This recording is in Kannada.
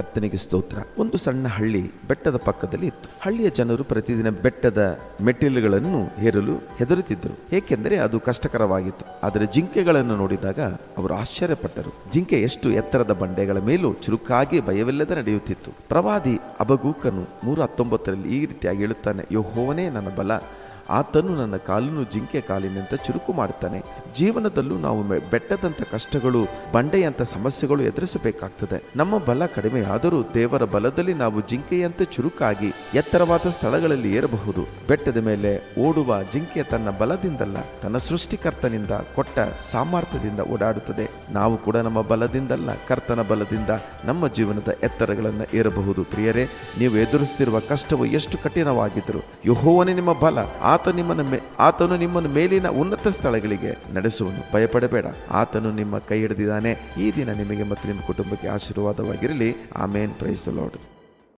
ಕರ್ತನಿಗೆ ಸ್ತೋತ್ರ. ಒಂದು ಸಣ್ಣ ಹಳ್ಳಿ ಬೆಟ್ಟದ ಪಕ್ಕದಲ್ಲಿ ಇತ್ತು. ಹಳ್ಳಿಯ ಜನರು ಪ್ರತಿದಿನ ಬೆಟ್ಟದ ಮೆಟ್ಟಿಲುಗಳನ್ನು ಹೇರಲು ಹೆದರುತ್ತಿದ್ದರು, ಏಕೆಂದರೆ ಅದು ಕಷ್ಟಕರವಾಗಿತ್ತು. ಆದರೆ ಜಿಂಕೆಗಳನ್ನು ನೋಡಿದಾಗ ಅವರು ಆಶ್ಚರ್ಯಪಟ್ಟರು. ಜಿಂಕೆ ಎಷ್ಟು ಎತ್ತರದ ಬಂಡೆಗಳ ಮೇಲೂ ಚುರುಕಾಗಿ ಭಯವಿಲ್ಲದೆ ನಡೆಯುತ್ತಿತ್ತು. ಪ್ರವಾದಿ ಹಬಕ್ಕೂಕನು 3:19 ಈ ರೀತಿಯಾಗಿ ಹೇಳುತ್ತಾನೆ, ಯೆಹೋವನೇ ನನ್ನ ಬಲ, ಆತನು ನನ್ನ ಕಾಲನ್ನು ಜಿಂಕೆ ಕಾಲಿನಂತೆ ಚುರುಕು ಮಾಡುತ್ತಾನೆ. ಜೀವನದಲ್ಲೂ ನಾವು ಬೆಟ್ಟದಂಥ ಕಷ್ಟಗಳು, ಬಂಡೆಯಂಥ ಸಮಸ್ಯೆಗಳು ಎದುರಿಸಬೇಕಾಗ್ತದೆ. ನಮ್ಮ ಬಲ ಕಡಿಮೆಯಾದರೂ ದೇವರ ಬಲದಲ್ಲಿ ನಾವು ಜಿಂಕೆಯಂತೆ ಚುರುಕಾಗಿ ಎತ್ತರವಾದ ಸ್ಥಳಗಳಲ್ಲಿ ಏರಬಹುದು. ಬೆಟ್ಟದ ಮೇಲೆ ಓಡುವ ಜಿಂಕೆ ತನ್ನ ಬಲದಿಂದಲ್ಲ, ತನ್ನ ಸೃಷ್ಟಿಕರ್ತನಿಂದ ಕೊಟ್ಟ ಸಾಮರ್ಥ್ಯದಿಂದ ಓಡಾಡುತ್ತದೆ. ನಾವು ಕೂಡ ನಮ್ಮ ಬಲದಿಂದಲ್ಲ, ಕರ್ತನ ಬಲದಿಂದ ನಮ್ಮ ಜೀವನದ ಎತ್ತರಗಳನ್ನು ಏರಬಹುದು. ಪ್ರಿಯರೇ, ನೀವು ಎದುರಿಸುತ್ತಿರುವ ಕಷ್ಟವು ಎಷ್ಟು ಕಠಿಣವಾಗಿದ್ದರೂ ಯೆಹೋವನೇ ನಿಮ್ಮ ಬಲ, ಆತನು ನಿಮ್ಮನ್ನು ಮೇಲಿನ ಉನ್ನತ ಸ್ಥಳಗಳಿಗೆ ನಡೆಸುವನು. ಭಯಪಡಬೇಡ, ಆತನು ನಿಮ್ಮ ಕೈ ಹಿಡಿದಿದ್ದಾನೆ. ಈ ದಿನ ನಿಮಗೆ ಮತ್ತು ನಿಮ್ಮ ಕುಟುಂಬಕ್ಕೆ ಆಶೀರ್ವಾದವಾಗಿರಲಿ. ಆಮೇನ್. Praise the lord.